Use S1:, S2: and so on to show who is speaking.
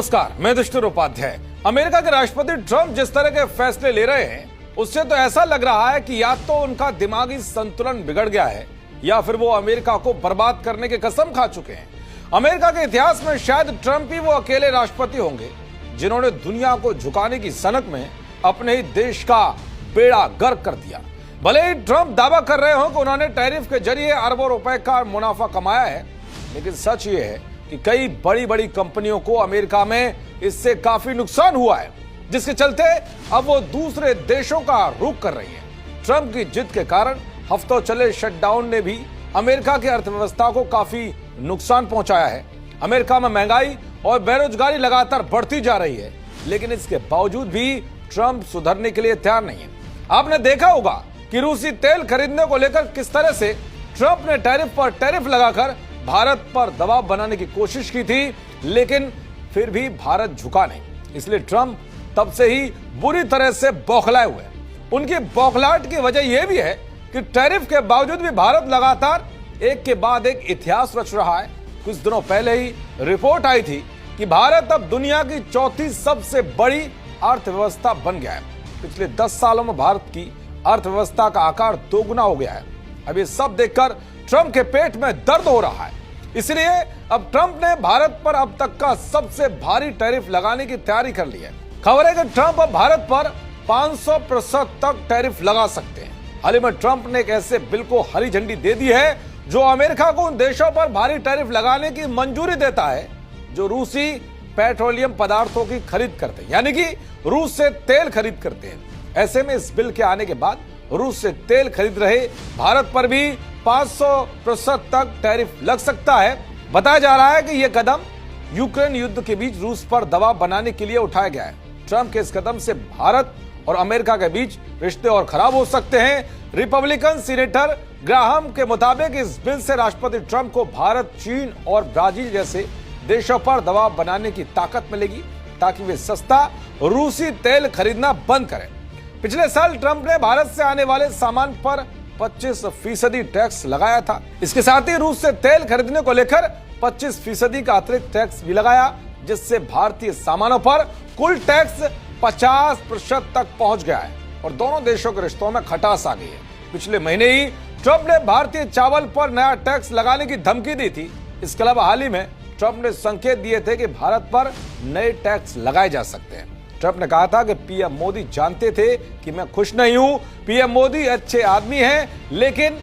S1: नमस्कार, मैं दुष्टर उपाध्याय। अमेरिका के राष्ट्रपति ट्रंप जिस तरह के फैसले ले रहे हैं उससे तो ऐसा लग रहा है कि या तो उनका दिमागी संतुलन बिगड़ गया है या फिर वो अमेरिका को बर्बाद करने की कसम खा चुके हैं। अमेरिका के इतिहास में शायद ट्रंप ही वो अकेले राष्ट्रपति होंगे जिन्होंने दुनिया को झुकाने की सनक में अपने ही देश का बेड़ा गर्क कर दिया। भले ही ट्रंप दावा कर रहे हो कि उन्होंने टैरिफ के जरिए अरबों रुपए का मुनाफा कमाया है, लेकिन सच ये है कि कई बड़ी बड़ी कंपनियों को अमेरिका में इससे काफी नुकसान हुआ है, जिसके चलते अब वो दूसरे देशों का रुख कर रही है। ट्रंप की जिद के कारण हफ्तों चले शटडाउन ने भी अमेरिका की अर्थव्यवस्था को काफी नुकसान पहुंचाया है। अमेरिका में महंगाई और बेरोजगारी लगातार बढ़ती जा रही है, लेकिन इसके बावजूद भी ट्रंप सुधरने के लिए तैयार नहीं है। आपने देखा होगा कि रूसी तेल खरीदने को लेकर किस तरह से ट्रंप ने टैरिफ पर टैरिफ लगाकर भारत पर दबाव बनाने की कोशिश की थी, लेकिन फिर भी भारत झुका नहीं। इसलिए ट्रंप तब से ही बुरी तरह से बौखलाए हुए हैं। उनकी बौखलाहट की वजह यह भी है कि टैरिफ के बावजूद भी भारत लगातार एक के बाद एक इतिहास रच रहा है। कुछ दिनों पहले ही रिपोर्ट आई थी कि भारत अब दुनिया की चौथी सबसे बड़ी अर्थव्यवस्था बन गया है। पिछले 10 सालों में भारत की अर्थव्यवस्था का आकार दोगुना हो गया है। अब ये सब देखकर ट्रंप के पेट में दर्द हो रहा है। इसलिए अब ट्रंप ने भारत पर अब तक का सबसे भारी टैरिफ लगाने की तैयारी कर ली है। खबर है कि ट्रंप अब भारत पर 500% तक टैरिफ लगा सकते हैं। हाल ही में ट्रंप ने एक ऐसे बिल को हरी झंडी दे दी है जो अमेरिका को उन देशों पर भारी टैरिफ लगाने की मंजूरी देता है जो रूसी पेट्रोलियम पदार्थों की खरीद करते हैं, यानी कि रूस से तेल खरीद करते हैं। ऐसे में इस बिल के आने के बाद रूस से तेल खरीद रहे भारत पर भी 500% तक टैरिफ लग सकता है। बताया जा रहा है कि यह कदम यूक्रेन युद्ध के बीच रूस पर दबाव बनाने के लिए उठाया गया है। ट्रंप के इस कदम से भारत और अमेरिका के बीच रिश्ते और खराब हो सकते हैं। रिपब्लिकन सीनेटर ग्राहम के मुताबिक इस बिल से राष्ट्रपति ट्रंप को भारत, चीन और ब्राजील जैसे देशों पर दबाव बनाने की ताकत मिलेगी ताकि वे सस्ता रूसी तेल खरीदना बंद करें। पिछले साल ट्रंप ने भारत से आने वाले सामान पर 25% टैक्स लगाया था। इसके साथ ही रूस से तेल खरीदने को लेकर 25% का अतिरिक्त टैक्स भी लगाया, जिससे भारतीय सामानों पर कुल टैक्स 50% तक पहुंच गया है और दोनों देशों के रिश्तों में खटास आ गई है। पिछले महीने ही ट्रंप ने भारतीय चावल पर नया टैक्स लगाने की धमकी दी थी। इसके अलावा हाल ही में ट्रंप ने संकेत दिए थे कि भारत पर नए टैक्स लगाए जा सकते हैं। ट्रंप ने कहा था कि पीएम मोदी जानते थे कि मैं खुश नहीं हूं। पीएम मोदी अच्छे आदमी हैं, लेकिन